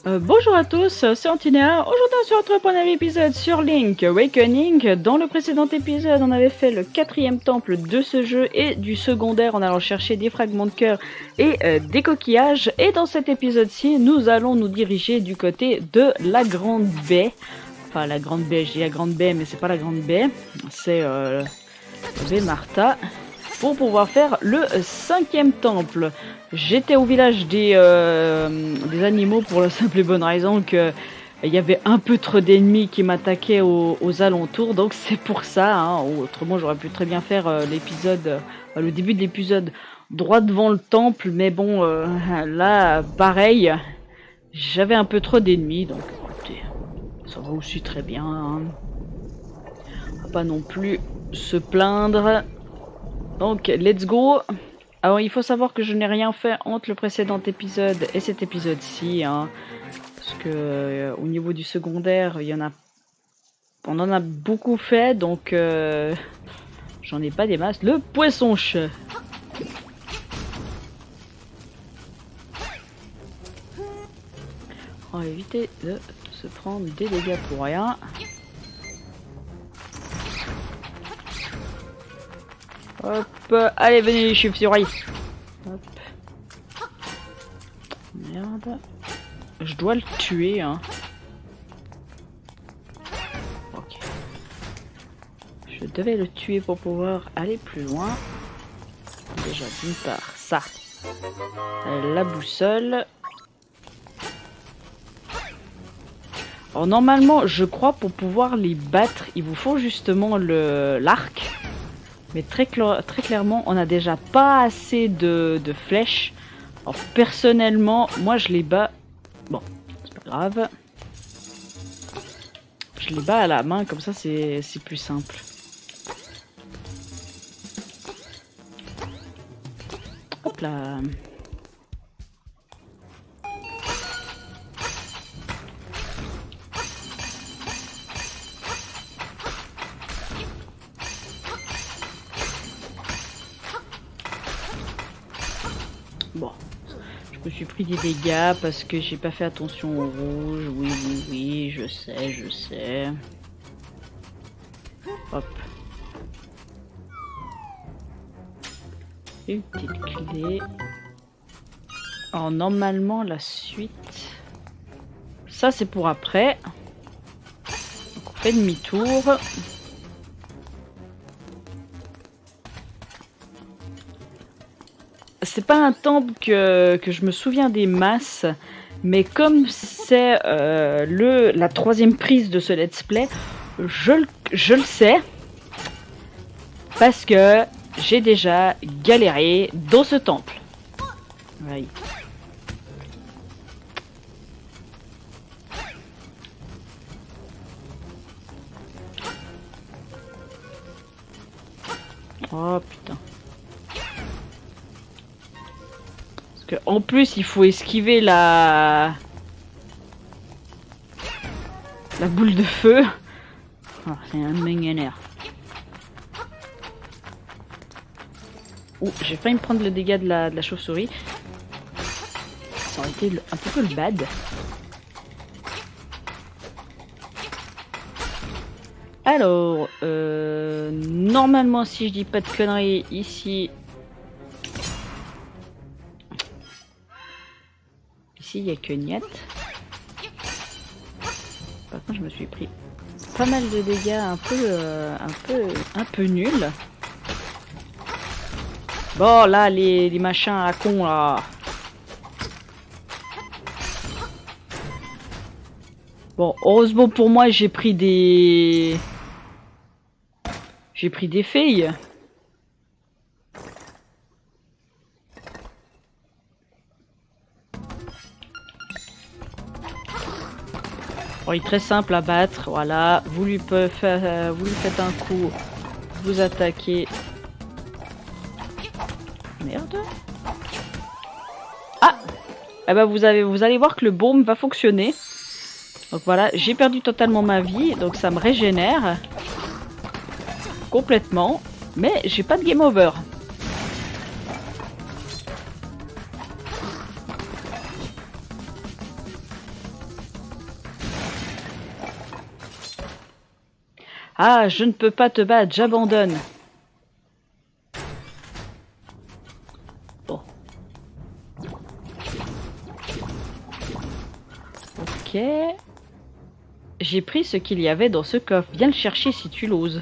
Bonjour à tous, c'est Antinéa. Aujourd'hui on se retrouve pour un nouvel épisode sur Link Awakening. Dans le précédent épisode on avait fait le 4e temple de ce jeu et du secondaire en allant chercher des fragments de cœur et des coquillages. Et dans cet épisode-ci nous allons nous diriger du côté de la Grande Baie. Enfin la Grande Baie, je dis la Grande Baie mais c'est pas la Grande Baie, c'est baie Martha. Pour pouvoir faire le 5e temple. J'étais au village des animaux pour la simple et bonne raison que il y avait un peu trop d'ennemis qui m'attaquaient aux alentours, donc c'est pour ça. Hein. Autrement, j'aurais pu très bien faire le début de l'épisode droit devant le temple, mais bon, là, pareil, j'avais un peu trop d'ennemis, donc écoutez, ça va aussi très bien. Hein. On va pas non plus se plaindre. Donc, let's go. Alors, il faut savoir que je n'ai rien fait entre le précédent épisode et cet épisode-ci. Hein, parce que au niveau du secondaire, on en a beaucoup fait, donc j'en ai pas des masses. Le poisson-chat. On va éviter de se prendre des dégâts pour rien. Hop, allez, venez les chauves-souris. Hop. Merde. Je dois le tuer, hein. Ok. Je devais le tuer pour pouvoir aller plus loin. Déjà, d'une part, ça. La boussole. Alors, normalement, je crois, pour pouvoir les battre, il vous faut justement l'arc. Mais très clairement, on n'a déjà pas assez de flèches. Alors personnellement, moi je les bats... Bon, c'est pas grave. Je les bats à la main, comme ça c'est plus simple. Hop là. Bon, je me suis pris des dégâts parce que j'ai pas fait attention au rouge. Oui, je sais. Hop. Une petite clé. Alors normalement la suite... Ça c'est pour après. Donc on fait demi-tour. C'est pas un temple que je me souviens des masses, mais comme c'est la 3e prise de ce let's play, je le sais, parce que j'ai déjà galéré dans ce temple. Ouais. Oh putain. En plus, il faut esquiver la boule de feu. Oh, c'est un millionnaire. Ouh, j'ai failli me prendre le dégât de la chauve-souris. Ça aurait été un petit peu le bad. Alors, normalement, si je dis pas de conneries, ici... Ici, il n'y a que Niette. Par contre, je me suis pris pas mal de dégâts un peu nuls. Bon, là, les machins à con, là. Bon, heureusement pour moi, j'ai pris des filles. Bon, il est très simple à battre, voilà. Vous lui faites un coup, vous attaquez. Merde. Ah, eh ben vous allez voir que le baume va fonctionner. Donc voilà, j'ai perdu totalement ma vie, donc ça me régénère complètement, mais j'ai pas de game over. Ah, je ne peux pas te battre, j'abandonne. Bon. Ok. J'ai pris ce qu'il y avait dans ce coffre. Viens le chercher si tu l'oses.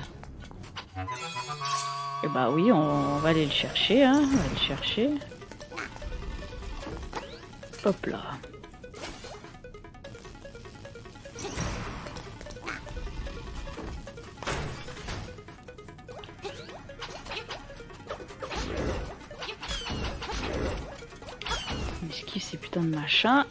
Et bah oui, on va aller le chercher, hein. On va le chercher. Hop là. Esquive ces putains de machins.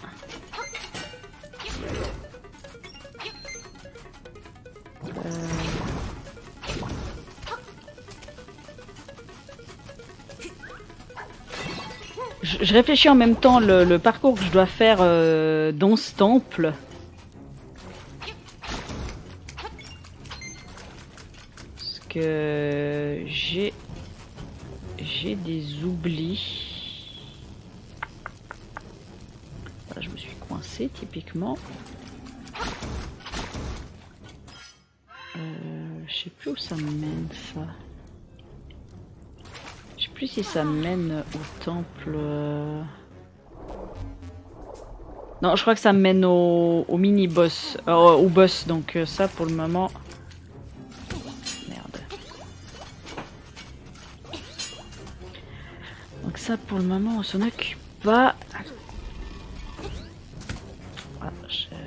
Je réfléchis en même temps le parcours que je dois faire dans ce temple. Parce que j'ai des oublis. Voilà, je me suis coincée typiquement. Je sais plus où ça me mène ça. Je sais plus si ça mène au temple. Non, je crois que ça mène au mini-boss. Au boss, donc ça pour le moment. Merde. Donc ça pour le moment on s'en occupe pas. Ah,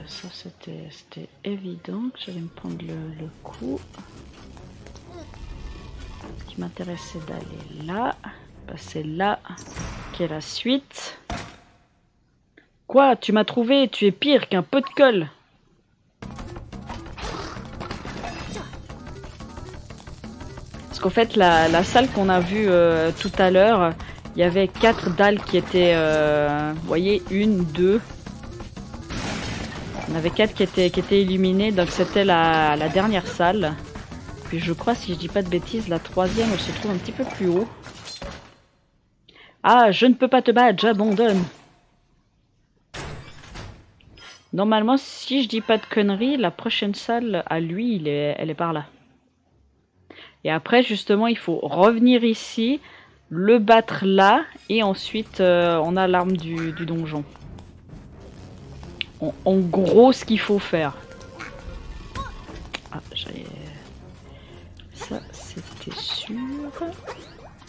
ça c'était évident que j'allais me prendre le coup. Ce qui m'intéressait d'aller là. Passer là. Quelle est la suite? Quoi? Tu m'as trouvé? Tu es pire qu'un pot de colle. Parce qu'en fait, la salle qu'on a vue tout à l'heure, il y avait 4 dalles qui étaient... vous voyez, 1, 2... On avait 4 qui étaient illuminées, donc c'était la dernière salle. Puis je crois, si je dis pas de bêtises, la 3e, elle se trouve un petit peu plus haut. Ah, je ne peux pas te battre, j'abandonne. Normalement, si je dis pas de conneries, la prochaine salle à lui, elle est par là. Et après, justement, il faut revenir ici, le battre là, et ensuite, on a l'arme du donjon. En gros, ce qu'il faut faire. Ah, j'avais... Ça, c'était sûr.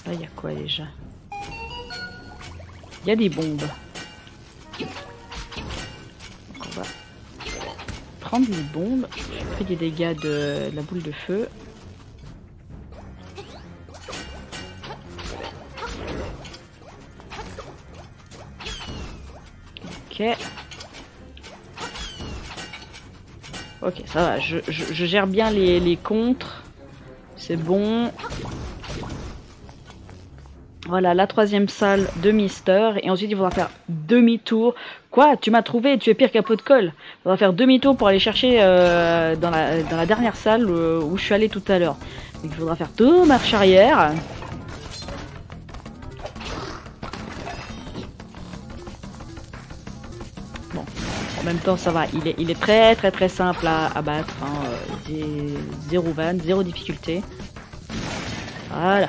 Là, il y a quoi déjà? Il y a des bombes. Donc, on va prendre les bombes. J'ai pris des dégâts de la boule de feu. Ok. Ok, ça va. Je gère bien les contres. C'est bon. Voilà, la 3e salle de Mister. Et ensuite, il faudra faire demi-tour. Quoi? Tu m'as trouvé? Tu es pire qu'un pot de colle. Il faudra faire demi-tour pour aller chercher dans la dernière salle où je suis allé tout à l'heure. Donc, il faudra faire deux marches arrière. Bon, en même temps, ça va. Il est très simple à battre. Hein. Zéro van, zéro difficulté. Voilà.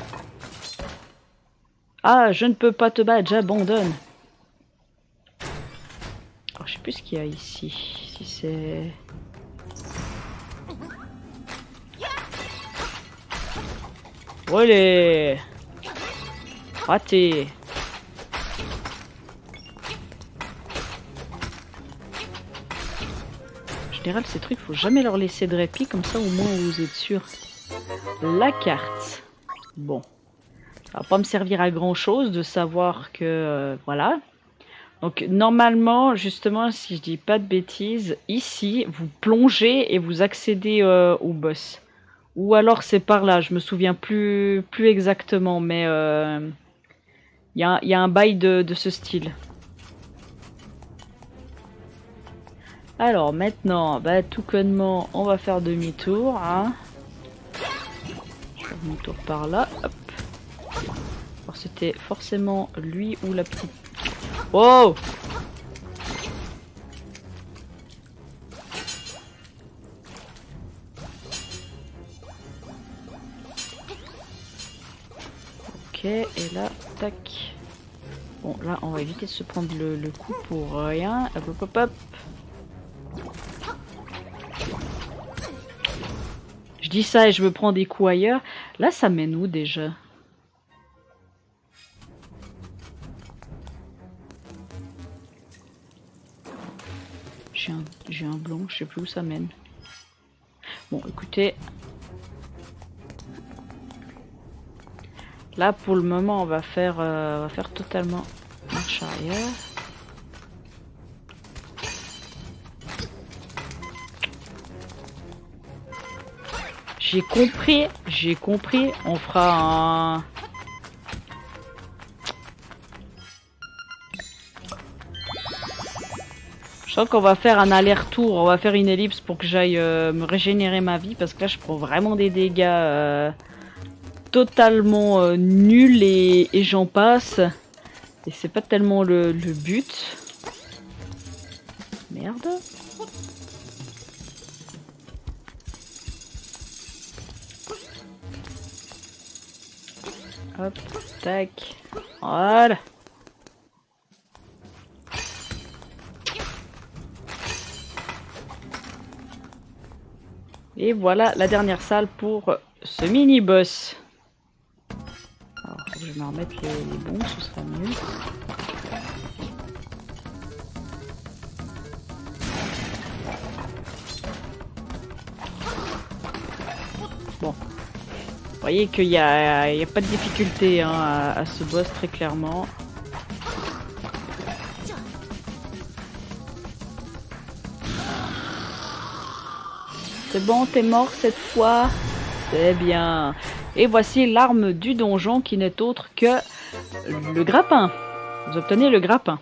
Ah, je ne peux pas te battre, j'abandonne. Alors, je sais plus ce qu'il y a ici. Si c'est... Olé! Raté! En général, ces trucs, faut jamais leur laisser de répit, comme ça au moins vous êtes sûr. La carte. Bon. Ça va pas me servir à grand chose de savoir que... voilà. Donc normalement, justement, si je dis pas de bêtises, ici, vous plongez et vous accédez au boss. Ou alors c'est par là, je me souviens plus exactement, mais y a un bail de ce style. Alors maintenant, bah, tout connement, on va faire demi-tour. Hein. Je fais demi-tour par là. Hop. Alors c'était forcément lui ou la petite... Wow! et là, tac. Bon, là, on va éviter de se prendre le coup pour rien. Hop, hop, hop, hop. Je dis ça et je me prends des coups ailleurs. Là, ça mène où déjà? J'ai un blanc, je sais plus où ça mène. Bon, écoutez. Là, pour le moment, on va faire totalement marche arrière. J'ai compris. On fera un... Je sens qu'on va faire un aller-retour, on va faire une ellipse pour que j'aille me régénérer ma vie, parce que là je prends vraiment des dégâts totalement nuls et j'en passe. Et c'est pas tellement le but. Merde. Hop, tac. Voilà. Et voilà la dernière salle pour ce mini-boss. Alors, faut que je me remette les bons, ce sera mieux. Bon. Vous voyez qu'il n'y a pas de difficulté hein, à ce boss, très clairement. C'est bon, t'es mort cette fois. C'est bien. Et voici l'arme du donjon qui n'est autre que le grappin. Vous obtenez le grappin.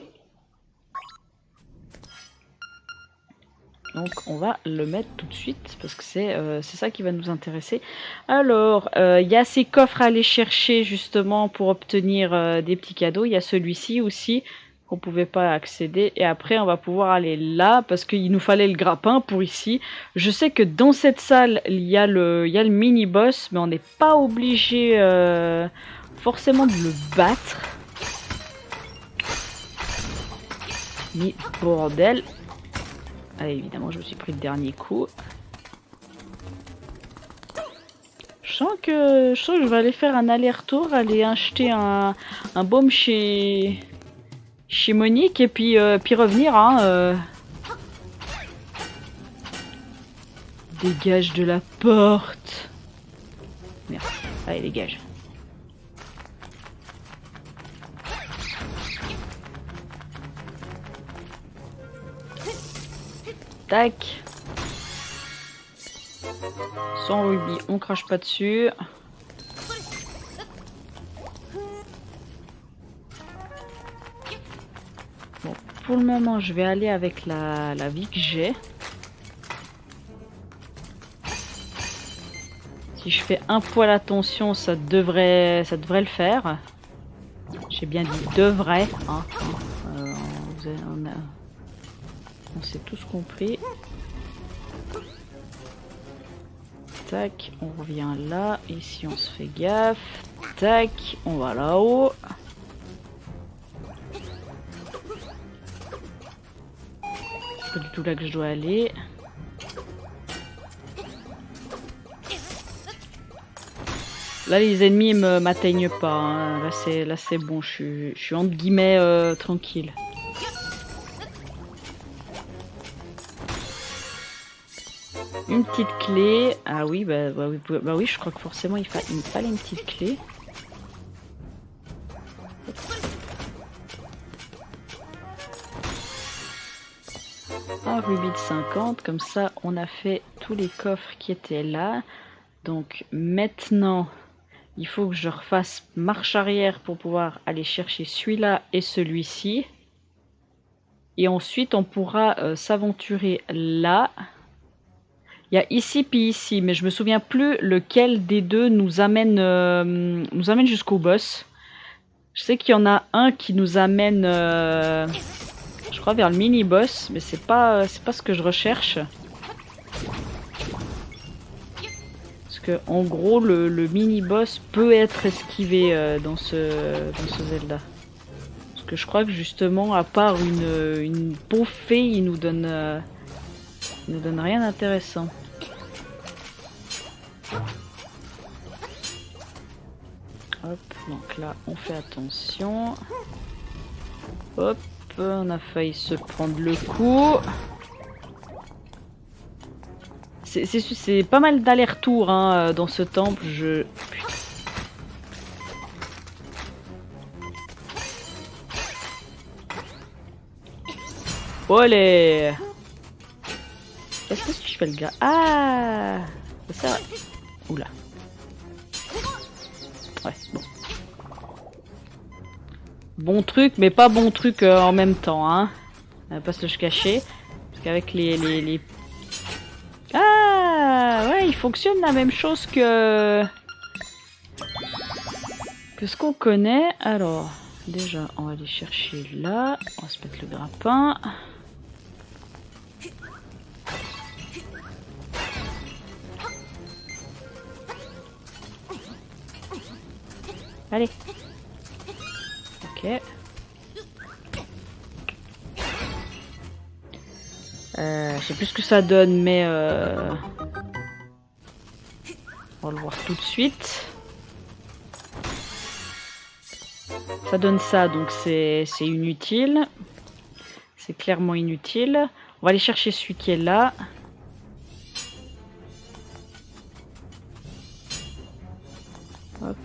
Donc on va le mettre tout de suite parce que c'est ça qui va nous intéresser. Alors, il y a ces coffres à aller chercher justement pour obtenir des petits cadeaux. Il y a celui-ci aussi qu'on pouvait pas accéder. Et après on va pouvoir aller là parce qu'il nous fallait le grappin pour ici. Je sais que dans cette salle il y a le mini-boss, mais on n'est pas obligé forcément de le battre. Mais bordel. Ah, évidemment, je me suis pris le dernier coup. Je sens que je vais aller faire un aller-retour, aller acheter un baume chez Monique et puis revenir. Hein, Dégage de la porte. Merde. Allez, dégage. Tac. Sans rubis, on crache pas dessus. Bon, pour le moment, je vais aller avec la vie que j'ai. Si je fais un poil attention, ça devrait le faire. J'ai bien dit devrait. Hein. On s'est tous compris. Tac, on revient là. Ici, on se fait gaffe. Tac, on va là-haut. C'est pas du tout là que je dois aller. Là, les ennemis m'atteignent pas. Hein. Là, c'est bon. Je suis entre guillemets tranquille. Une petite clé. Ah oui, bah oui, je crois que forcément il me fallait une petite clé. Un rubis de 50, comme ça on a fait tous les coffres qui étaient là. Donc maintenant, il faut que je refasse marche arrière pour pouvoir aller chercher celui-là et celui-ci. Et ensuite on pourra s'aventurer là. Il y a ici puis ici, mais je me souviens plus lequel des deux nous amène jusqu'au boss. Je sais qu'il y en a un qui nous amène, je crois, vers le mini-boss, mais c'est pas ce que je recherche. Parce que en gros le mini-boss peut être esquivé dans ce Zelda. Parce que je crois que justement, à part une pauvre fée, il nous donne rien d'intéressant. Hop, donc là on fait attention. Hop, on a failli se prendre le coup. C'est pas mal d'allers-retours hein, dans ce temple. Putain. Olé! Est-ce que je fais le gars? Ah! Ça va. Oula. Ouais, bon. Bon truc, mais pas bon truc en même temps, hein. On va pas se le cacher. Parce qu'avec les... Ah! Ouais, il fonctionne la même chose que ce qu'on connaît. Alors, déjà, on va aller chercher là. On va se mettre le grappin. Allez. Ok. Je sais plus ce que ça donne, mais on va le voir tout de suite. Ça donne ça, donc c'est inutile. C'est clairement inutile. On va aller chercher celui qui est là. Hop.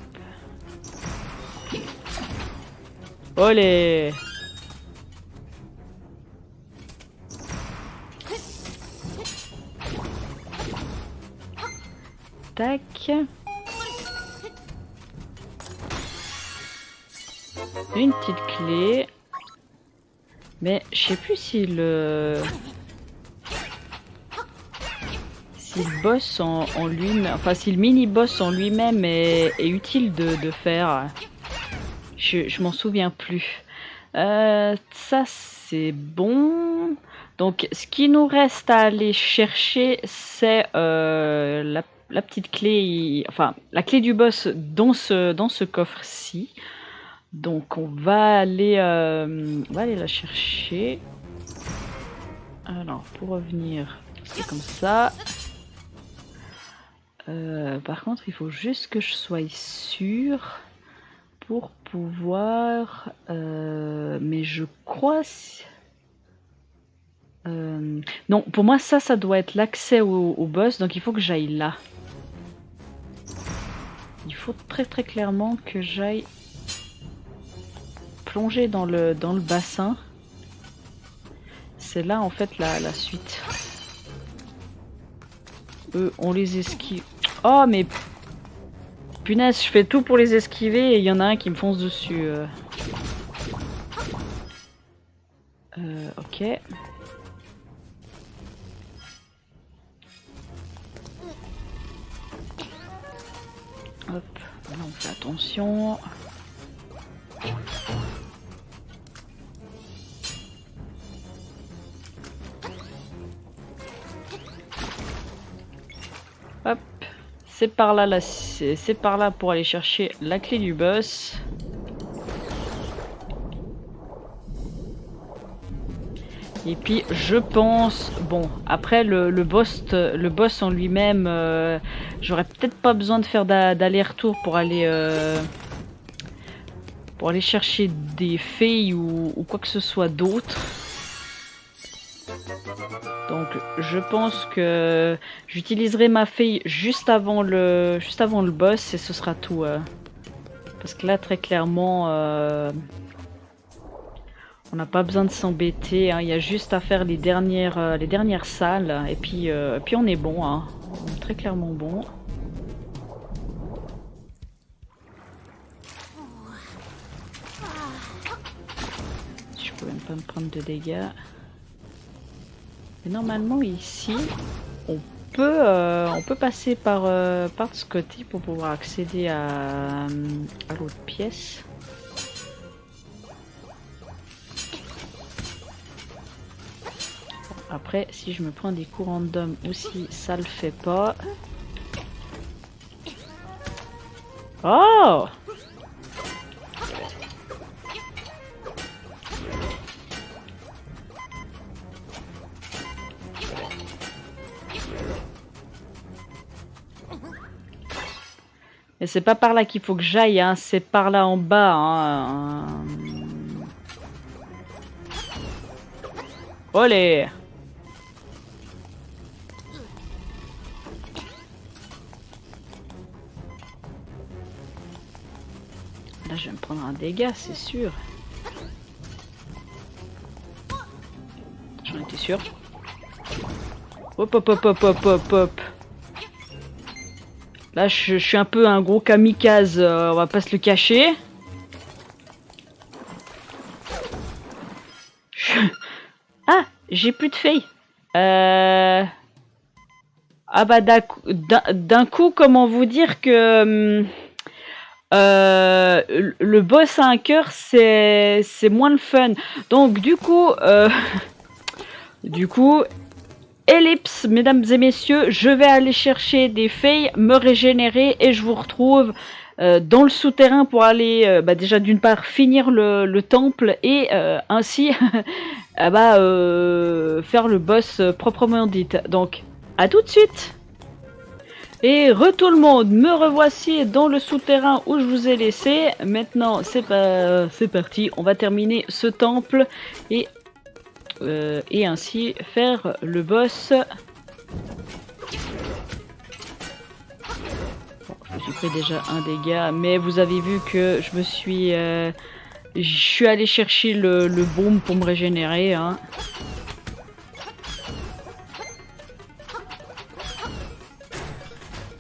Olé! Tac. Une petite clé. Mais je sais plus si le boss en lui-même, enfin si le mini-boss en lui-même est utile de faire. Je m'en souviens plus. Ça c'est bon. Donc ce qui nous reste à aller chercher c'est la petite clé, enfin la clé du boss dans ce coffre-ci. Donc on va aller la chercher. Alors pour revenir, c'est comme ça. Par contre, il faut juste que je sois sûre pour pouvoir. Mais je crois. Non, pour moi ça doit être l'accès au boss, donc il faut que j'aille là. Il faut très très clairement que j'aille plonger dans le bassin. C'est là en fait la suite. Eux, on les esquive. Oh mais punaise, je fais tout pour les esquiver et il y en a un qui me fonce dessus. Ok. Hop, là on fait attention. Hop, c'est par là, c'est par là pour aller chercher la clé du boss. Et puis je pense, bon après le boss en lui-même, j'aurais peut-être pas besoin de faire d'aller-retour pour aller chercher des fées ou quoi que ce soit d'autre. Donc je pense que j'utiliserai ma fée juste avant le boss et ce sera tout. Parce que là très clairement on n'a pas besoin de s'embêter, hein. Il y a juste à faire les dernières salles et puis on est bon, hein. On est très clairement bon. Je peux même pas me prendre de dégâts. Mais normalement ici, on peut passer par ce côté pour pouvoir accéder à l'autre pièce. Après, si je me prends des coups random aussi, ça le fait pas. Oh! Mais c'est pas par là qu'il faut que j'aille, hein, c'est par là en bas. Hein. Olé! Là, je vais me prendre un dégât, c'est sûr. J'en étais sûr. Hop, hop, hop, hop, hop, hop, hop. Là, je suis un peu un gros kamikaze, on va pas se le cacher. Ah, j'ai plus de feuilles. Ah bah d'un coup, comment vous dire que le boss à un cœur, c'est moins le fun. Donc du coup, ellipse, mesdames et messieurs, je vais aller chercher des feuilles, me régénérer et je vous retrouve dans le souterrain pour aller déjà d'une part finir le temple et ainsi faire le boss proprement dit. Donc à tout de suite. Et tout le monde, me revoici dans le souterrain où je vous ai laissé. Maintenant c'est parti, on va terminer ce temple et ainsi faire le boss. Bon, je me suis pris déjà un dégât, mais vous avez vu que je suis allé chercher le baume pour me régénérer. Hein.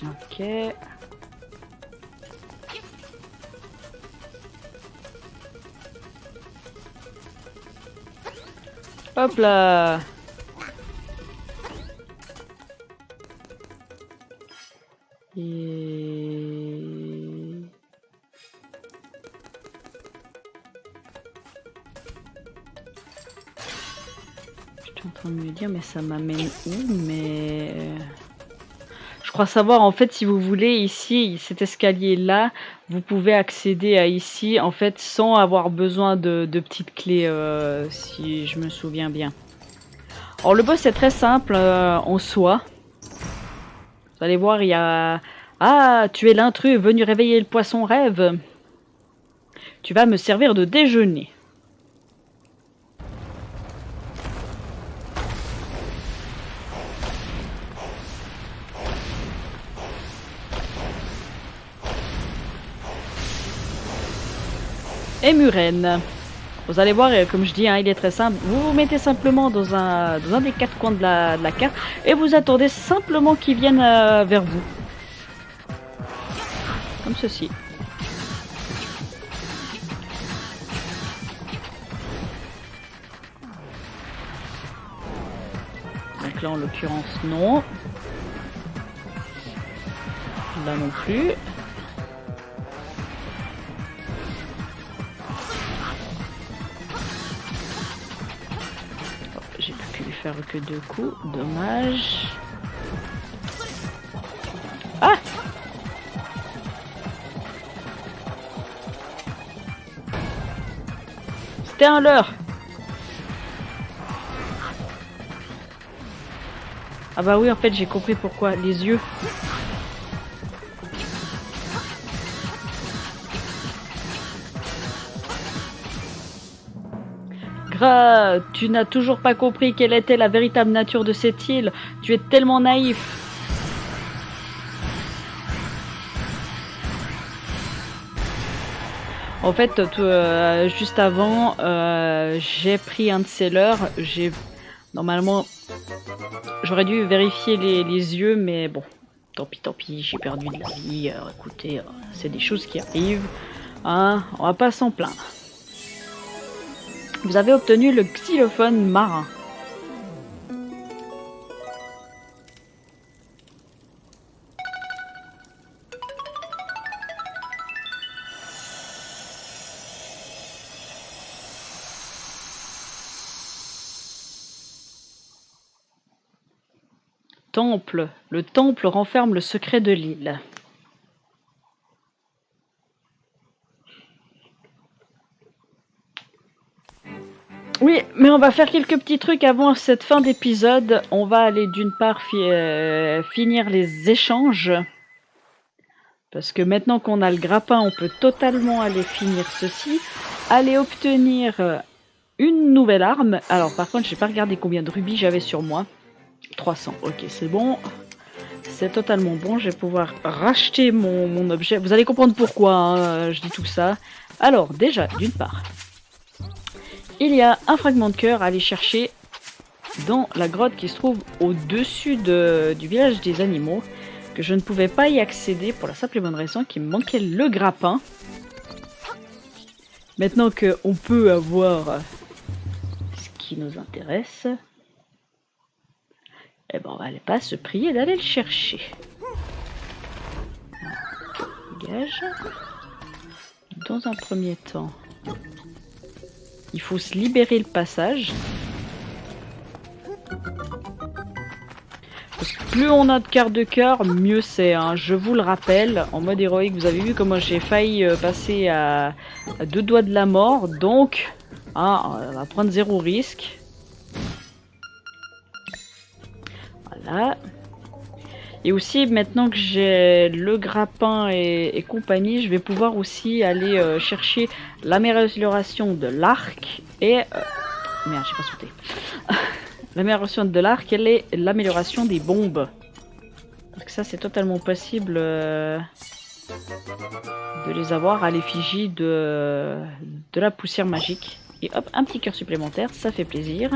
Ok. Hop là. Et... j'étais en train de me dire, mais ça m'amène où? Mais... je crois savoir, en fait, si vous voulez, ici, cet escalier-là, vous pouvez accéder à ici, en fait, sans avoir besoin de petites clés, si je me souviens bien. Alors, le boss est très simple en soi. Vous allez voir, il y a... Ah, tu es l'intrus venu réveiller le poisson rêve. Tu vas me servir de déjeuner. Et Muren. Vous allez voir, comme je dis, hein, il est très simple. Vous vous mettez simplement dans un des quatre coins de la carte et vous attendez simplement qu'il vienne vers vous. Comme ceci. Donc là, en l'occurrence, non. Là non plus. J'ai pu lui faire que 2 coups. Dommage. Ah! C'était un leurre. Ah bah oui, en fait, j'ai compris pourquoi. Les yeux. Tu n'as toujours pas compris quelle était la véritable nature de cette île. Tu es tellement naïf. En fait, juste avant, j'ai pris un de ces leurres. Normalement, j'aurais dû vérifier les yeux, mais bon, tant pis, j'ai perdu de la vie. Écoutez, c'est des choses qui arrivent. Hein, on va pas s'en plaindre. Vous avez obtenu le xylophone marin. Temple. Le temple renferme le secret de l'île. Mais on va faire quelques petits trucs avant cette fin d'épisode. On va aller d'une part finir les échanges. Parce que maintenant qu'on a le grappin, on peut totalement aller finir ceci. Aller obtenir une nouvelle arme. Alors par contre, j'ai pas regardé combien de rubis j'avais sur moi. 300, ok, c'est bon. C'est totalement bon, je vais pouvoir racheter mon objet. Vous allez comprendre pourquoi je dis tout ça. Alors, déjà, d'une part, il y a un fragment de cœur à aller chercher dans la grotte qui se trouve au-dessus du village des animaux, que je ne pouvais pas y accéder pour la simple et bonne raison qu'il me manquait le grappin. Maintenant qu'on peut avoir ce qui nous intéresse, eh ben on va pas se prier d'aller le chercher. Dégage. Dans un premier temps, il faut se libérer le passage. Parce que plus on a de cartes de cœur, mieux c'est. Hein. Je vous le rappelle, en mode héroïque, vous avez vu comment j'ai failli passer à 2 doigts de la mort. Donc, on va prendre 0 risque. Voilà. Et aussi, maintenant que j'ai le grappin et compagnie, je vais pouvoir aussi aller chercher l'amélioration de l'arc et... Merde, j'ai pas sauté. L'amélioration de l'arc, elle est l'amélioration des bombes. Parce que ça, c'est totalement possible de les avoir à l'effigie de la poussière magique. Et hop, un petit cœur supplémentaire, ça fait plaisir.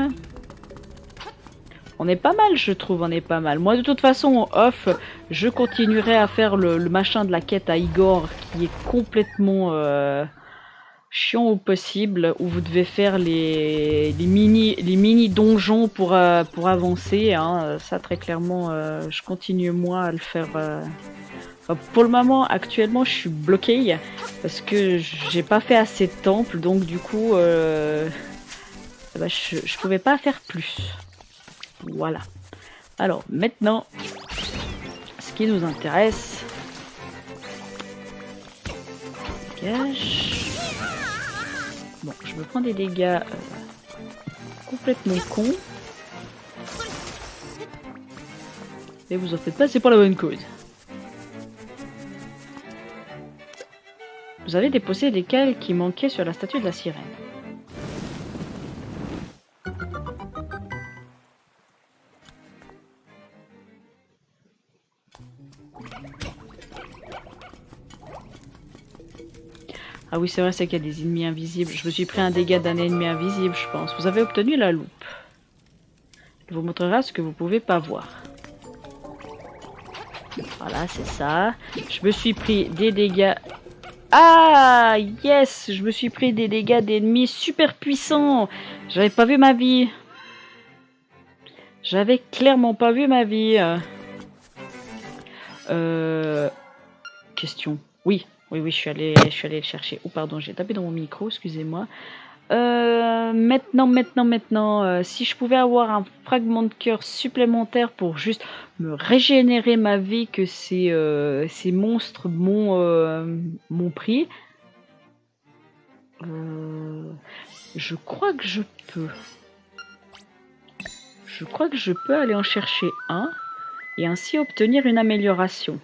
On est pas mal, je trouve, on est pas mal. Moi, de toute façon, off, je continuerai à faire le machin de la quête à Igor, qui est complètement chiant au possible, où vous devez faire les mini donjons pour avancer. Hein. Ça, très clairement, je continue, moi, à le faire... Enfin, pour le moment, actuellement, je suis bloquée, parce que j'ai pas fait assez de temples, donc du coup, je pouvais pas faire plus. Voilà. Alors maintenant, ce qui nous intéresse, dégage. Bon, je me prends des dégâts complètement cons. Et vous en faites pas, c'est pour la bonne cause. Vous avez déposé les cales qui manquaient sur la statue de la sirène. Ah oui, c'est vrai, c'est qu'il y a des ennemis invisibles. Je me suis pris un dégât d'un ennemi invisible, je pense. Vous avez obtenu la loupe. Elle vous montrera ce que vous pouvez pas voir. Voilà, c'est ça. Je me suis pris des dégâts... Ah, yes! Je me suis pris des dégâts d'ennemis super puissants. J'avais pas vu ma vie. J'avais clairement pas vu ma vie. Question. Oui. Oui, je suis allée le chercher. Oh, pardon, j'ai tapé dans mon micro, excusez-moi. Maintenant, si je pouvais avoir un fragment de cœur supplémentaire pour juste me régénérer ma vie, que ces monstres m'ont pris, je crois que je peux. Je crois que je peux aller en chercher un et ainsi obtenir une amélioration.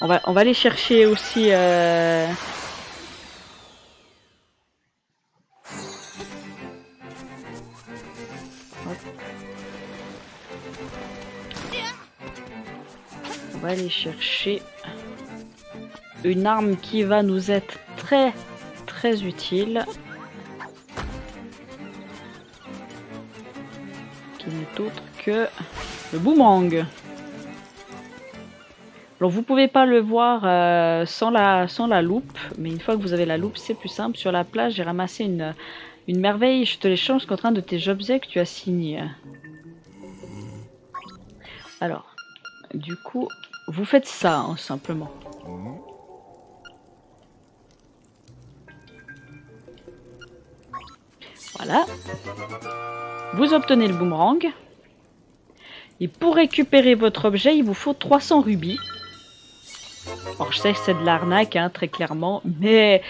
On va aller chercher aussi... On va aller chercher une arme qui va nous être très très utile. Qui n'est autre que le boomerang. Alors vous pouvez pas le voir sans la loupe, mais une fois que vous avez la loupe, c'est plus simple. Sur la plage, j'ai ramassé une merveille. Je te l'échange contre un de tes objets que tu as signé. Alors, du coup, vous faites ça, hein, simplement. Voilà. Vous obtenez le boomerang. Et pour récupérer votre objet, il vous faut 300 rubis. Alors je sais que c'est de l'arnaque, hein, très clairement, mais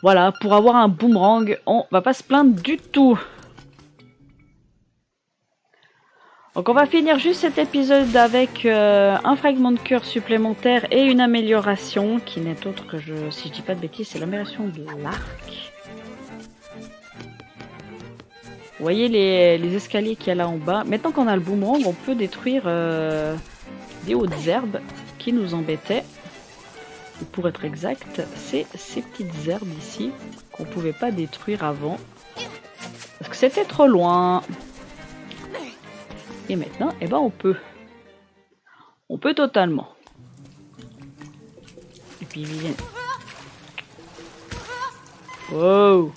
Voilà, pour avoir un boomerang, on va pas se plaindre du tout. Donc on va finir juste cet épisode avec un fragment de cœur supplémentaire et une amélioration qui n'est autre que, si je dis pas de bêtises, c'est l'amélioration de l'arc. Vous voyez les escaliers qu'il y a là en bas. Maintenant qu'on a le boomerang, on peut détruire des hautes herbes qui nous embêtaient. Et pour être exact, c'est ces petites herbes ici qu'on pouvait pas détruire avant. Parce que c'était trop loin. Et maintenant, eh ben on peut. On peut totalement. Et puis ils viennent. Wow.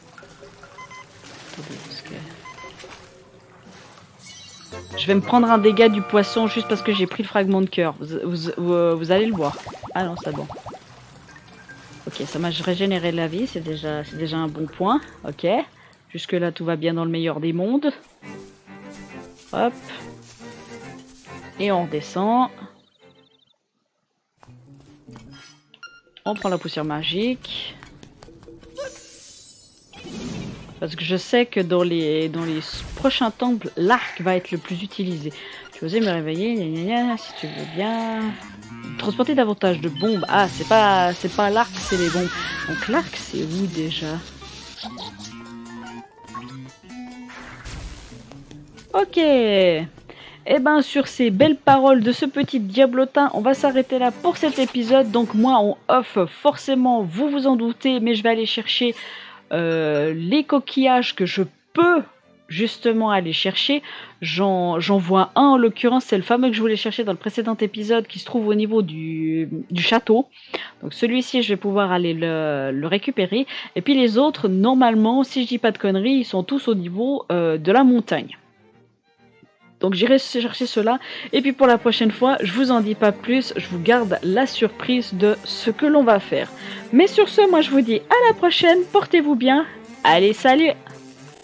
Je vais me prendre un dégât du poisson juste parce que j'ai pris le fragment de cœur. Vous allez le voir. Ah non, c'est bon. Ok, ça m'a régénéré la vie, c'est déjà un bon point. Ok. Jusque là, tout va bien dans le meilleur des mondes. Hop. Et on redescend. On prend la poussière magique. Parce que je sais que dans les prochains temples, l'arc va être le plus utilisé. Je vais oser me réveiller, si tu veux bien. Transporter davantage de bombes. Ah, c'est pas l'arc, c'est les bombes. Donc l'arc, c'est où déjà? Ok. Et ben sur ces belles paroles de ce petit diablotin, on va s'arrêter là pour cet épisode. Donc moi en off, forcément, vous vous en doutez, mais je vais aller chercher les coquillages que je peux justement aller chercher. J'en vois un en l'occurrence, c'est le fameux que je voulais chercher dans le précédent épisode qui se trouve au niveau du château. Donc celui-ci, je vais pouvoir aller le récupérer. Et puis les autres, normalement, si je dis pas de conneries, ils sont tous au niveau de la montagne. Donc j'irai chercher cela. Et puis pour la prochaine fois, je vous en dis pas plus. Je vous garde la surprise de ce que l'on va faire. Mais sur ce, moi je vous dis à la prochaine. Portez-vous bien. Allez, salut!